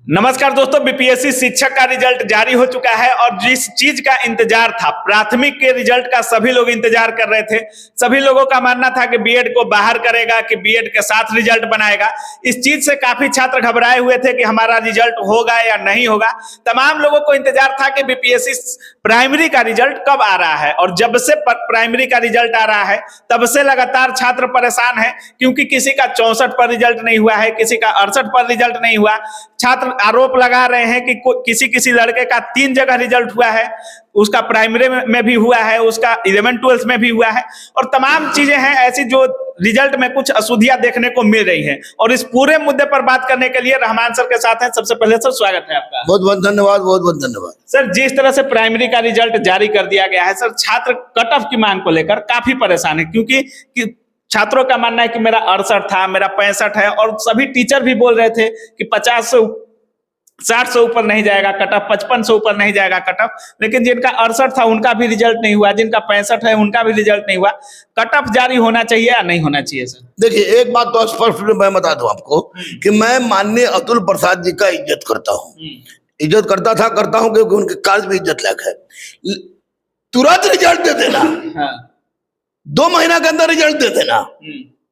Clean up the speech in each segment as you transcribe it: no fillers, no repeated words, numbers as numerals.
नमस्कार दोस्तों, बीपीएससी शिक्षक का रिजल्ट जारी हो चुका है और जिस चीज का इंतजार था, प्राथमिक के रिजल्ट का सभी लोग इंतजार कर रहे थे। सभी लोगों का मानना था कि बीएड को बाहर करेगा, कि बीएड के साथ रिजल्ट बनाएगा। इस चीज से काफी छात्र घबराए हुए थे कि हमारा रिजल्ट होगा या नहीं होगा। तमाम लोगों को इंतजार था कि बीपीएससी प्राइमरी का रिजल्ट कब आ रहा है, और जब से प्राइमरी का रिजल्ट आ रहा है तब से लगातार छात्र परेशान है, क्योंकि किसी का 64 पर रिजल्ट नहीं हुआ है, किसी का 68 पर रिजल्ट नहीं हुआ। छात्र आरोप लगा रहे हैं कि किसी किसी लड़के का 3 जगह रिजल्ट हुआ है, उसका प्राइमरी में भी हुआ है, उसका 11-12 में भी हुआ है, और तमाम चीजें हैं ऐसी जो रिजल्ट में कुछ अशुद्धियां देखने को मिल रही हैं। और इस पूरे मुद्दे पर बात करने के लिए रहमान सर के साथ हैं। सबसे पहले सर स्वागत है आपका। बहुत बहुत धन्यवाद, बहुत बहुत धन्यवाद सर। जिस तरह से प्राइमरी का रिजल्ट जारी कर दिया गया है सर, छात्र कट ऑफ की मांग को लेकर काफी परेशान है, क्योंकि छात्रों का मानना है कि मेरा 68 था, मेरा 65 है, और सभी टीचर भी बोल रहे थे कि 50 से 60 से ऊपर नहीं जाएगा कट ऑफ, 55 से ऊपर नहीं जाएगा कट ऑफ। लेकिन जिनका 68 था उनका भी रिजल्ट नहीं हुआ, जिनका 65 है उनका भी रिजल्ट नहीं हुआ। कट ऑफ जारी होना चाहिए या नहीं होना चाहिए सर? देखिए, एक बात तो स्पष्ट मैं बता दूं आपको कि मैं माननीय अतुल प्रसाद जी का इज्जत करता हूं, इज्जत करता था, करता हूं, क्योंकि उनके कार्य भी इज्जत लायक है। तुरंत रिजल्ट दे देना, हाँ। 2 महीना के अंदर रिजल्ट दे देना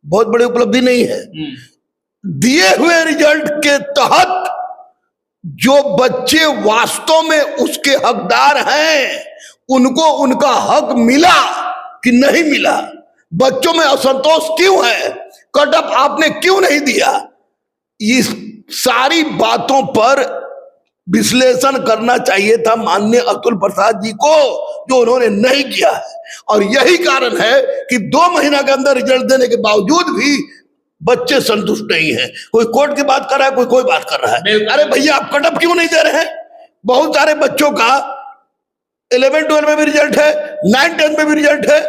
बहुत बड़ी उपलब्धि नहीं है। दिए हुए रिजल्ट के तहत जो बच्चे वास्तव में उसके हकदार हैं, उनको उनका हक मिला कि नहीं मिला, बच्चों में असंतोष क्यों है, कट ऑफ आपने क्यों नहीं दिया, इस सारी बातों पर विश्लेषण करना चाहिए था माननीय अतुल प्रसाद जी को, जो उन्होंने नहीं किया है। और यही कारण है कि 2 महीना के अंदर रिजल्ट देने के बावजूद भी बच्चे संतुष्ट नहीं है। कोई कोर्ट की बात कर रहा है, कोई बात कर रहा है। अरे भैया, आप कट ऑफ क्यों नहीं दे रहे हैं? बहुत सारे बच्चों का 11-12 में भी रिजल्ट है, 9-10 में भी रिजल्ट है,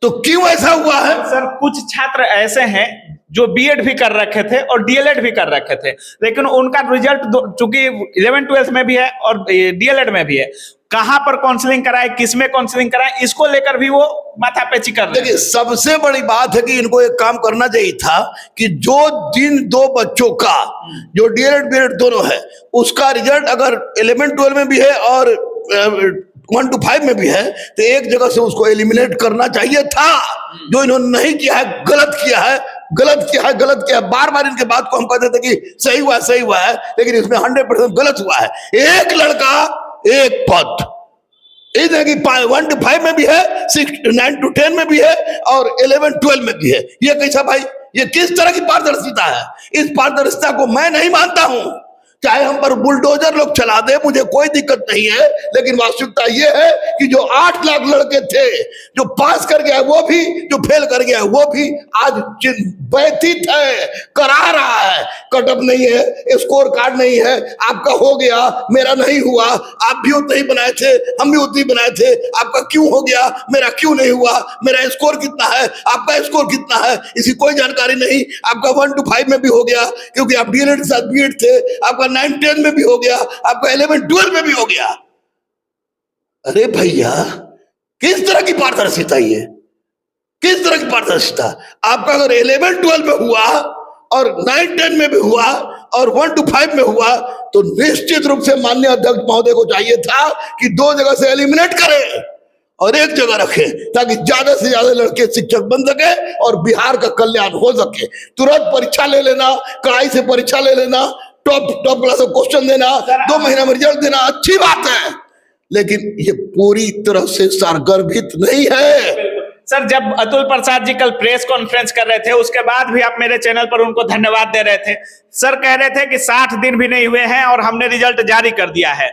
तो क्यों ऐसा हुआ है? सर, कुछ छात्र ऐसे हैं जो बीएड भी कर रखे थे और डीएलएड भी कर रखे थे, लेकिन उनका रिजल्ट चूंकि 11-12 में भी है और डीएलएड में भी है, कहां पर काउंसलिंग कराए, किसमें काउंसलिंग कराए, इसको लेकर भी वो माथापेची कर रहे हैं। देखिए, सबसे बड़ी बात है कि इनको एक काम करना चाहिए था कि जो जिन 2 बच्चों का जो डीएलएड बीएड दोनों है, उसका रिजल्ट अगर 11-12 में भी है और 1 to 5 में भी है, तो एक जगह से उसको एलिमिनेट करना चाहिए था, जो इन्होंने नहीं किया है। गलत किया है, गलत किया है, गलत किया है। बार बार इनके बात को हम कहते थे कि सही हुआ है, सही हुआ है, लेकिन इसमें 100% गलत हुआ है। एक लड़का एक पद, इधर की 1 to 5 में भी है, 9 to 10 में भी है, और 11-12 में भी है। ये कैसा भाई, ये किस तरह की पारदर्शिता है? इस पारदर्शिता को मैं नहीं मानता हूं। चाहे हम पर बुलडोजर लोग चला दे, मुझे कोई दिक्कत नहीं है, लेकिन वास्तविकता यह है कि जो 8 लाख लड़के थे, जो पास कर गया वो भी, जो फेल कर गया वो भी, आज व्यथित है, करा रहा है। कट ऑफ नहीं है, स्कोर कार्ड नहीं है, आपका हो गया, मेरा नहीं हुआ, आप भी उतना ही बनाए थे, हम भी उतनी बनाए थे, आपका क्यों हो गया, मेरा क्यों नहीं हुआ, मेरा स्कोर कितना है, आपका स्कोर कितना है, इसकी कोई जानकारी नहीं। आपका 1 to 5 में भी हो गया, क्योंकि आप डीएलएड के साथ बीएड थे, आपका 9-10 में भी हो गया, आपका 11-12 में भी हो गया। अरे भैया, किस तरह की पारदर्शिता ये, किस तरह की पारदर्शिता? आपका अगर 11-12 में हुआ और 9-10 में भी हुआ और 1 to 5 में हुआ, तो निश्चित रूप से माननीय अध्यक्ष महोदय को चाहिए था कि 2 जगह से एलिमिनेट करें और एक जगह रखें, ताकि ज्यादा से ज्यादा लड़के शिक्षक बन सके और बिहार का कल्याण हो सके। तुरंत परीक्षा ले लेना, कड़ाई से परीक्षा ले लेना, टॉप क्लास का क्वेश्चन देना, 2 महीना में रिजल्ट देना अच्छी बात है, लेकिन ये पूरी तरह से सारगर्भित नहीं है। सर, जब अतुल प्रसाद जी कल प्रेस कॉन्फ्रेंस कर रहे थे, उसके बाद भी आप मेरे चैनल पर उनको धन्यवाद दे रहे थे। सर कह रहे थे कि 60 दिन भी नहीं हुए हैं और हमने रिजल्ट जारी कर दिया है।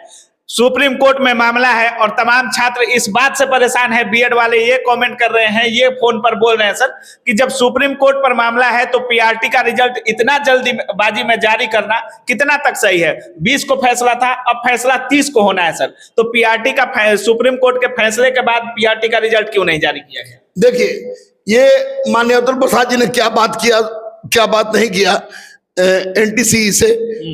सुप्रीम कोर्ट में मामला है और तमाम छात्र इस बात से परेशान है। बीएड वाले ये कमेंट कर रहे हैं, ये फोन पर बोल रहे हैं सर, कि जब सुप्रीम कोर्ट पर मामला है तो पीआरटी का रिजल्ट इतना जल्दीबाजी में जारी करना कितना तक सही है? 20 को फैसला था, अब फैसला 30 को होना है सर, तो पीआरटी का सुप्रीम कोर्ट के फैसले के बाद पीआरटी का रिजल्ट क्यों नहीं जारी किया गया? देखिए, ये माननीय अतुल प्रसाद जी ने क्या बात किया, क्या बात नहीं किया, एनटीसी से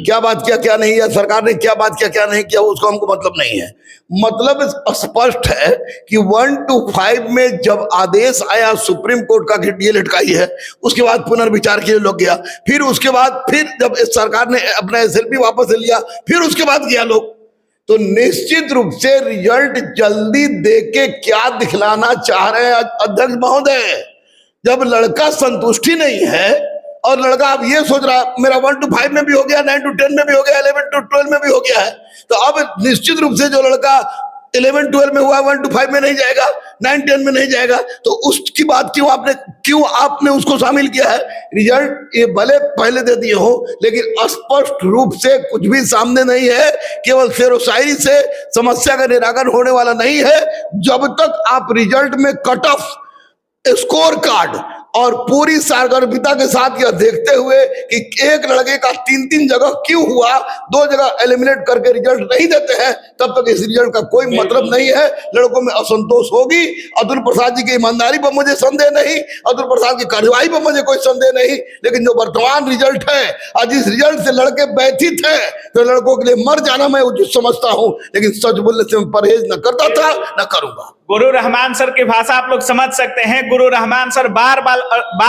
क्या बात किया क्या नहीं, या सरकार ने क्या बात किया क्या नहीं किया, उसका हमको मतलब नहीं है। मतलब स्पष्ट है कि 1 to 5 में जब आदेश आया सुप्रीम कोर्ट का कि डीएलएड का ही है, उसके बाद पुनर्विचार के लिए लोग गया, फिर उसके बाद फिर जब सरकार ने अपना एसएलपी वापस ले लिया, फिर उसके बाद गया लोग। तो निश्चित रूप से रिजल्ट जल्दी दे के क्या दिखलाना चाह रहे हैं अध्यक्ष महोदय? जब लड़का संतुष्टि नहीं है और लड़का अब ये सोच रहा मेरा 1 to 5 में भी हो गया, 9 to 10 में भी हो गया, 11 to 12 में भी हो गया है, तो अब निश्चित रूप से जो लड़का 11 12 में हुआ 1 to 5 में नहीं जाएगा, 9 10 में नहीं जाएगा, तो उसकी बात क्यों आपने उसको शामिल किया है? रिजल्ट ये भले पहले दे दिए हो, लेकिन स्पष्ट रूप से कुछ भी सामने नहीं है। केवल शेरो शायरी से समस्या का निराकरण होने वाला नहीं है जब तक आप रिजल्ट में कट ऑफ स्कोर कार्ड और पूरी सार्वभौमिकता के साथ यह देखते हुए कि एक लड़के का 3 जगह क्यों हुआ, 2 जगह एलिमिनेट करके रिजल्ट नहीं देते हैं, तब तक इस रिजल्ट का कोई मतलब नहीं है। लड़कों में असंतोष होगी। अतुल प्रसाद जी की ईमानदारी पर मुझे संदेह नहीं, अतुल प्रसाद की कार्यवाही पर मुझे कोई संदेह नहीं, लेकिन जो वर्तमान रिजल्ट है और जिस रिजल्ट से लड़के व्यथित है, तो लड़कों के लिए मर जाना मैं उचित समझता हूं, लेकिन सच बोलने से मैं परहेज न करता था, न करूंगा। गुरु रहमान सर की भाषा आप लोग समझ सकते हैं। गुरु रहमान सर बार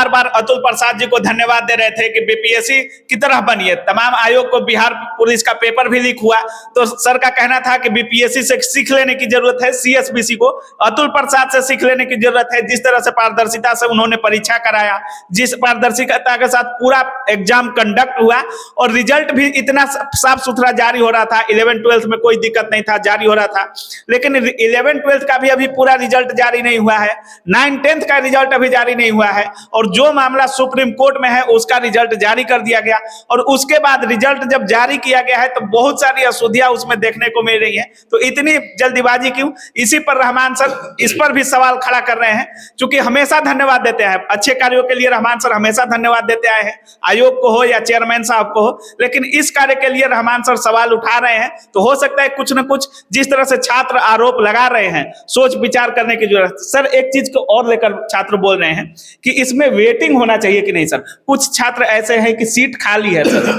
बार अतुल प्रसाद जी को धन्यवाद दे रहे थे कि बीपीएससी की तरह बनिए। तमाम आयोग को बिहार पुलिस का पेपर भी लीक हुआ, तो सर का कहना था कि बीपीएससी से सीख लेने की जरूरत है, सीएसबीसी को अतुल प्रसाद से सीख लेने की जरूरत है। जिस तरह से पारदर्शिता से उन्होंने परीक्षा कराया, जिस पारदर्शिता के साथ पूरा एग्जाम कंडक्ट हुआ और रिजल्ट भी इतना साफ सुथरा जारी हो रहा था, 11 12 में कोई दिक्कत नहीं था, जारी हो रहा था। लेकिन 11 12 का भी अभी पूरा रिजल्ट जारी नहीं हुआ है, 9 10 का रिजल्ट अभी जारी नहीं हुआ है, और जो मामला सुप्रीम कोर्ट में है उसका रिजल्ट जारी कर दिया गया। और उसके बाद रिजल्ट जब जारी किया गया है तो बहुत सारी अशुद्धियां उसमें देखने को मिल रही है। तो इतनी जल्दीबाजी क्यों? इसी पर रहमान सर इस पर भी सवाल खड़ा कर रहे हैं, क्योंकि हमेशा धन्यवाद देते हैं अच्छे कार्यों के लिए। रहमान सर हमेशा धन्यवाद देते आए हैं, आयोग को हो या चेयरमैन साहब को हो, लेकिन इस कार्य के लिए रहमान सर सवाल उठा रहे हैं। तो हो सकता है कुछ न कुछ जिस तरह से छात्र आरोप लगा रहे हैं, सोच विचार करने की जरूरत है। सर एक चीज को और लेकर छात्र बोल रहे हैं कि इसमें वेटिंग होना चाहिए कि नहीं। सर कुछ छात्र ऐसे हैं कि सीट खाली है सर,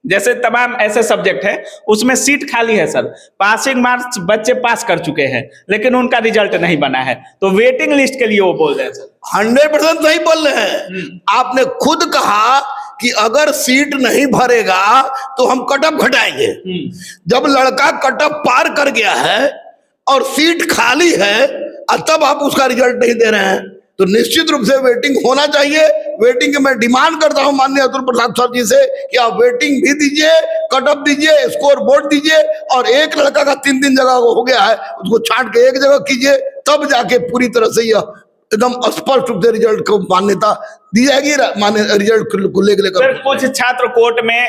जैसे तमाम ऐसे सब्जेक्ट है उसमें सीट खाली है सर, पासिंग मार्क्स बच्चे पास कर चुके हैं लेकिन उनका रिजल्ट नहीं बना है, तो वेटिंग लिस्ट के लिए वो बोल रहे हैं सर। 100% सही बोल रहे हैं। आपने खुद कहा कि अगर सीट नहीं भरेगा तो हम कट ऑफ घटाएंगे। जब लड़का कट ऑफ पार कर गया है और सीट खाली है, तब आप उसका रिजल्ट नहीं दे रहे हैं, तो निश्चित रूप से वेटिंग होना चाहिए। वेटिंग की मैं डिमांड करता हूं माननीय अतुल प्रसाद सर जी से कि आप वेटिंग भी दीजिए, कट ऑफ दीजिए, स्कोर बोर्ड दीजिए, और एक लड़का का 3 जगह हो गया है उसको छांट के एक जगह कीजिए, तब जाके पूरी तरह से यह एकदम स्पष्ट रूप से रिजल्ट को मान्यता दी जाएगी। रिजल्ट को लेकर कुछ छात्र कोर्ट में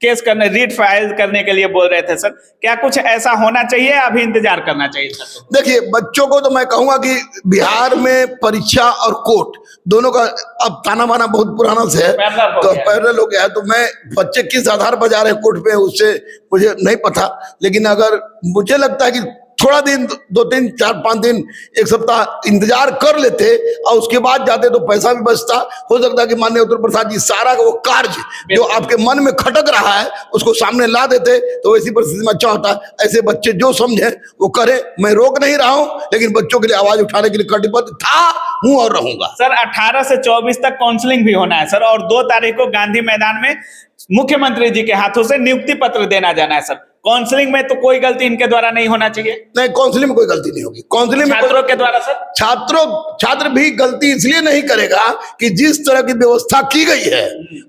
केस करने, रीट फाइल करने के लिए बोल रहे थे सर, क्या कुछ ऐसा होना चाहिए, अभी इंतजार करना चाहिए सर? देखिए बच्चों को तो मैं कहूंगा कि बिहार में परीक्षा और कोर्ट दोनों का अब ताना बाना बहुत पुराना से है, तो पैरेलल हो गया है। तो मैं बच्चे किस आधार पर जा रहे हैं कोर्ट पे उससे मुझे नहीं पता, लेकिन अगर मुझे लगता है कि थोड़ा दिन 2 3 4 5 दिन 1 सप्ताह इंतजार कर लेते और उसके बाद जाते तो पैसा भी बचता। हो सकता है कि माननीय अतुल प्रसाद जी सारा वो कार्य जो आपके मन में खटक रहा है उसको सामने ला देते, तो ऐसी परिस्थिति में अच्छा होता है। ऐसे बच्चे जो समझे वो करें, मैं रोक नहीं रहा हूं, लेकिन बच्चों के लिए आवाज उठाने के लिए कटिबद्ध था, हूं और रहूंगा। सर 18 से 24 तक काउंसलिंग भी होना है सर, और 2 तारीख को गांधी मैदान में मुख्यमंत्री जी के हाथों से नियुक्ति पत्र देना जाना है सर। काउंसलिंग में तो कोई गलती इनके द्वारा नहीं होना चाहिए। नहीं, काउंसलिंग में कोई गलती नहीं होगी। काउंसलिंग में छात्रों के द्वारा सर, छात्र भी गलती इसलिए नहीं करेगा कि जिस तरह की व्यवस्था की गई है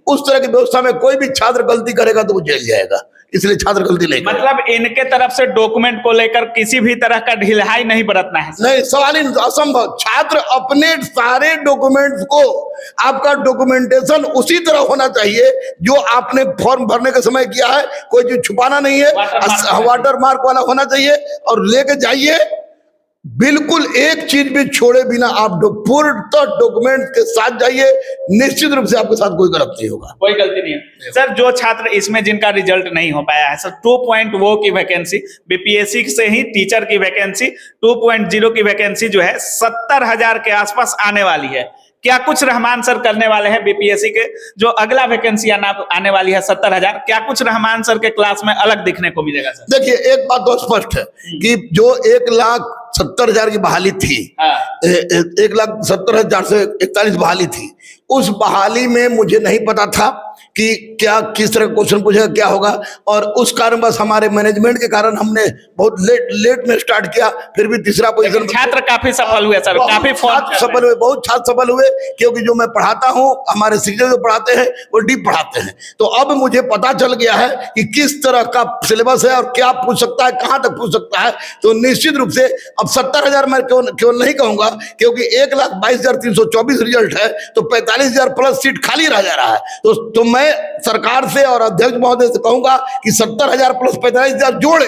उस तरह की व्यवस्था में कोई भी छात्र गलती करेगा तो वो जेल जाएगा, इसलिए छात्र गलती नहीं करेगा। मतलब इनके तरफ से डॉक्यूमेंट को लेकर किसी भी तरह का ढिलाई नहीं बरतना है सर? नहीं, सवाल ही असंभव। छात्र अपने सारे डॉक्यूमेंट्स को, आपका डॉक्यूमेंटेशन उसी तरह होना चाहिए जो आपने फॉर्म भरने के समय किया है, कोई चीज छुपाना नहीं है, वाटर मार्क वाला होना चाहिए, और लेके जाइए, बिल्कुल एक चीज भी छोड़े बिना आप पूर्ण डॉक्यूमेंट के साथ जाइए, निश्चित रूप से आपके साथ कोई गलत नहीं होगा, कोई गलती नहीं है सर। जो छात्र इसमें जिनका रिजल्ट नहीं हो पाया है सर, 2.0 की वैकेंसी, बीपीएससी से ही टीचर की वैकेंसी 2.0 की वैकेंसी जो है 70,000 के आसपास आने वाली है। क्या कुछ रहमान सर करने वाले हैं बीपीएससी के, जो अगला वैकेंसी आने वाली है 70,000, क्या कुछ रहमान सर के क्लास में अलग दिखने को मिलेगा सर? देखिए, एक बात तो स्पष्ट है कि जो 1,70,000 की बहाली थी, 1,70,000 से 41 बहाली थी, उस बहाली में मुझे नहीं पता था कि क्या किस तरह क्वेश्चन पूछेगा, क्या होगा, और उस कारण बस हमारे मैनेजमेंट के कारण हमने बहुत लेट में स्टार्ट किया, फिर भी तीसरा पोजीशन। छात्र काफी सफल हुए सर, काफी सफल हुए, बहुत छात्र सफल हुए, क्योंकि जो मैं पढ़ाता हूं, हमारे शिक्षक जो पढ़ाते हैं वो डीप पढ़ाते हैं। तो अब मुझे पता चल गया है कि किस तरह का सिलेबस है और क्या पूछ सकता है, कहां तक पूछ सकता है। तो निश्चित रूप से अब 70,000 मैं केवल नहीं कहूंगा, क्योंकि 1,22,324 रिजल्ट है, तो 45,000 प्लस सीट खाली रह जा रहा है। तो मैं सरकार से और अध्यक्ष महोदय से कहूंगा कि 70,000 प्लस 45,000 जोड़े,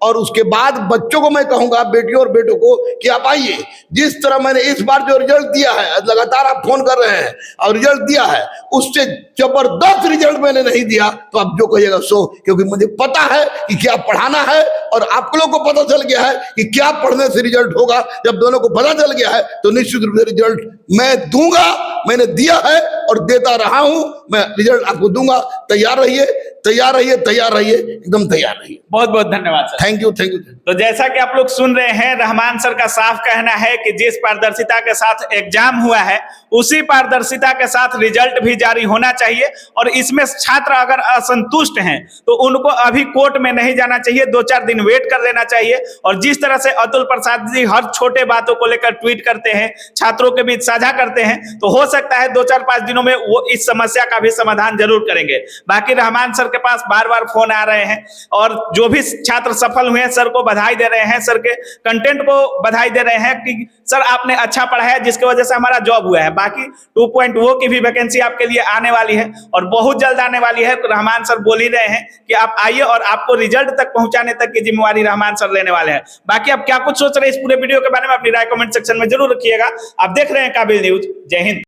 और उसके बाद बच्चों को मैं कहूंगा, बेटियों और बेटों को, कि आप आइए। जिस तरह मैंने इस बार जो रिजल्ट दिया है, लगातार आप फोन कर रहे हैं और रिजल्ट दिया है, उससे जबरदस्त रिजल्ट मैंने नहीं दिया, तो आप जो कहिएगा सो, क्योंकि मुझे पता है कि क्या पढ़ाना है, और आप लोगों को पता चल गया है कि क्या पढ़ने से रिजल्ट होगा। जब दोनों को पता चल गया है तो निश्चित रूप से रिजल्ट मैं दूंगा, मैंने दिया है और देता रहा हूं, मैं रिजल्ट आपको दूंगा। तैयार रहिए, तैयार रहिए, तैयार रहिए, एकदम तैयार रहिए। बहुत बहुत धन्यवाद sir. Thank you, thank you. तो जैसा कि आप लोग सुन रहे हैं, रहमान सर का साफ कहना है कि जिस पारदर्शिता के साथ एग्जाम हुआ है, उसी पारदर्शिता के साथ रिजल्ट भी जारी होना चाहिए, और इसमें छात्र अगर असंतुष्ट हैं तो उनको अभी कोर्ट में नहीं जाना चाहिए, 2-4 दिन वेट कर लेना चाहिए। और जिस तरह से अतुल प्रसाद जी हर छोटे बातों को लेकर ट्वीट करते हैं, छात्रों के बीच साझा करते हैं, तो हो सकता है 2-4-5 दिनों में वो इस समस्या का भी समाधान जरूर करेंगे। बाकी रहमान सर के पास बार बार फोन आ रहे हैं, और जो भी छात्र सफल हुए हैं सर को बधाई दे रहे हैं, सर के कंटेंट को बधाई दे रहे हैं कि सर आपने अच्छा पढ़ाया, जिसकी वजह से हमारा जॉब हुआ है। बाकी 2.0 की भी वैकेंसी आपके लिए आने वाली है, और बहुत जल्द आने वाली है। तो रहमान सर बोल ही रहे हैं कि आप आइए, और आपको रिजल्ट तक पहुंचाने तक की जिम्मेवारी रहमान सर लेने वाले हैं। बाकी आप क्या कुछ सोच रहे हैं इस पूरे वीडियो के बारे में, अपनी राय कमेंट सेक्शन में जरूर रखिएगा। आप देख रहे हैं काबिल न्यूज। जय हिंद।